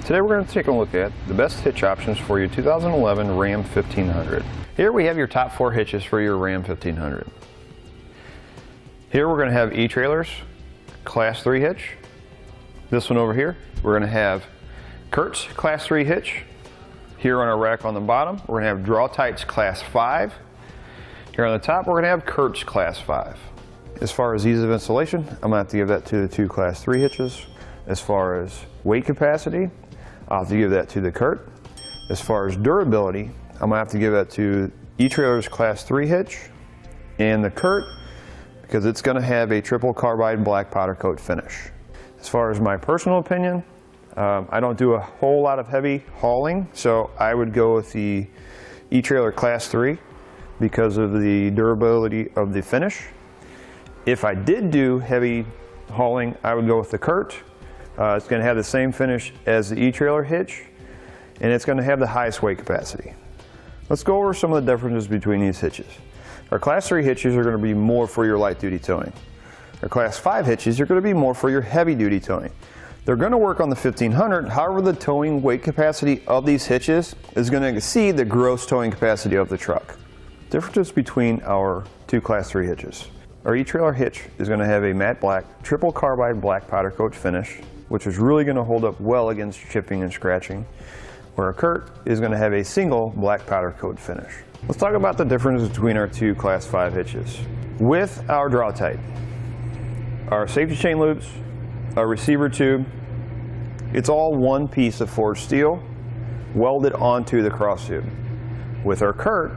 Today we're going to take a look at the best hitch options for your 2011 Ram 1500. Here we have your top 4 hitches for your Ram 1500. Here we're going to have etrailers, Class 3 hitch. This one over here, we're going to have Curt's Class 3 hitch. Here on our rack on the bottom, we're going to have Draw-Tite's Class 5. Here on the top, we're going to have Curt's Class 5. As far as ease of installation, I'm going to have to give that to the 2 Class 3 hitches. As far as weight capacity, I'll have to give that to the Curt. As far as durability, I'm going to have to give that to etrailer's Class 3 hitch and the Curt, because it's going to have a triple carbide black powder coat finish. As far as my personal opinion, I don't do a whole lot of heavy hauling, so I would go with the etrailer Class 3 because of the durability of the finish. If I did do heavy hauling, I would go with the Curt. It's going to have the same finish as the etrailer hitch, and it's going to have the highest weight capacity. Let's go over some of the differences between these hitches. Our Class 3 hitches are going to be more for your light duty towing. Our Class 5 hitches are going to be more for your heavy duty towing. They're going to work on the 1500, however the towing weight capacity of these hitches is going to exceed the gross towing capacity of the truck. Differences between our 2 Class 3 hitches. Our etrailer hitch is going to have a matte black triple carbide black powder coat finish, which is really going to hold up well against chipping and scratching, where our Curt is going to have a single black powder coat finish. Let's talk about the differences between our 2 Class 5 hitches. With our Draw-Tite, our safety chain loops, our receiver tube, it's all one piece of forged steel welded onto the cross tube. With our Curt,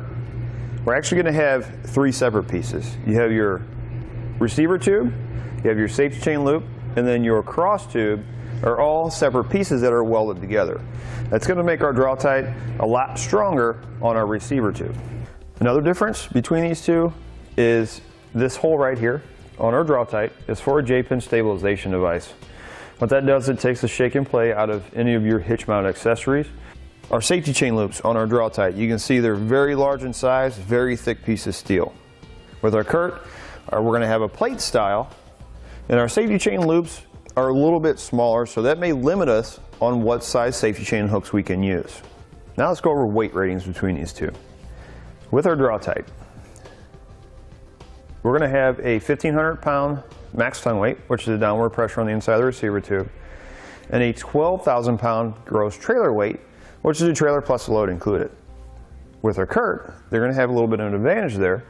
we're actually going to have 3 separate pieces. You have your receiver tube, you have your safety chain loop, and then your cross tube are all separate pieces that are welded together. That's going to make our Draw-Tite a lot stronger on our receiver tube. Another difference between these two is this hole right here on our Draw-Tite is for a J-pin stabilization device. What that does, it takes the shake and play out of any of your hitch mount accessories. Our safety chain loops on our Draw-Tite, you can see they're very large in size, very thick piece of steel. With our Curt, we're going to have a plate style, and our safety chain loops are a little bit smaller, so that may limit us on what size safety chain hooks we can use. Now let's go over weight ratings between these two. With our Draw-Tite, we're going to have a 1,500 pound max tongue weight, which is the downward pressure on the inside of the receiver tube, and a 12,000 pound gross trailer weight, which is a trailer plus a load included. With our Curt, they're going to have a little bit of an advantage there.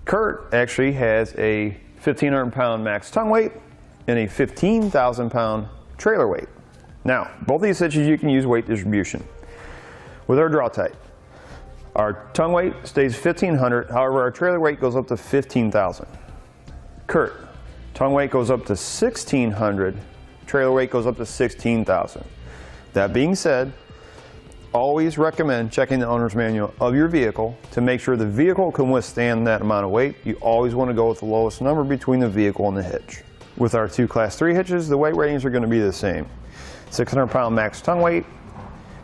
Curt actually has a 1,500 pound max tongue weight and a 15,000 pound trailer weight. Now, both these hitches you can use weight distribution. With our Draw-Tite, our tongue weight stays 1,500, however our trailer weight goes up to 15,000. Curt, tongue weight goes up to 1,600, trailer weight goes up to 16,000. That being said, always recommend checking the owner's manual of your vehicle to make sure the vehicle can withstand that amount of weight. You always want to go with the lowest number between the vehicle and the hitch. With our 2 Class 3 hitches, the weight ratings are going to be the same. 600 pound max tongue weight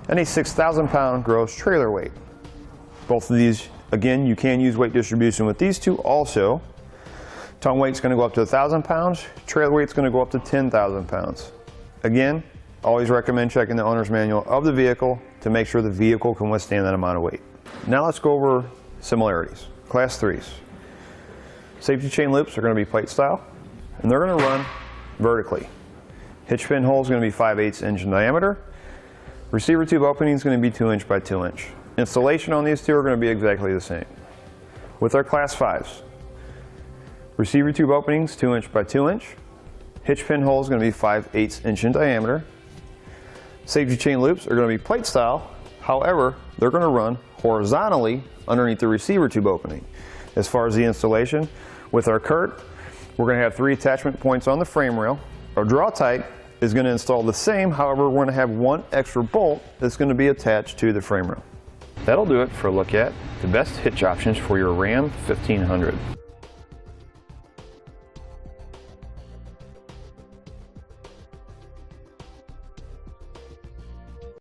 and a 6,000 pound gross trailer weight. Both of these, again, you can use weight distribution with these two also. Tongue weight's going to go up to 1,000 pounds, trailer weight's going to go up to 10,000 pounds. Again, always recommend checking the owner's manual of the vehicle to make sure the vehicle can withstand that amount of weight. Now let's go over similarities. Class 3s. Safety chain loops are going to be plate style, and they're going to run vertically. Hitch pin hole is going to be 5/8 inch in diameter. Receiver tube opening is going to be 2 inch by 2 inch. Installation on these two are going to be exactly the same. With our Class 5s, receiver tube openings 2 inch by 2 inch. Hitch pin hole is going to be 5/8 inch in diameter. Safety chain loops are going to be plate style, however, they're going to run horizontally underneath the receiver tube opening. As far as the installation, with our Curt, we're going to have 3 attachment points on the frame rail. Our Draw-Tite is going to install the same, however, we're going to have 1 extra bolt that's going to be attached to the frame rail. That'll do it for a look at the best hitch options for your Ram 1500.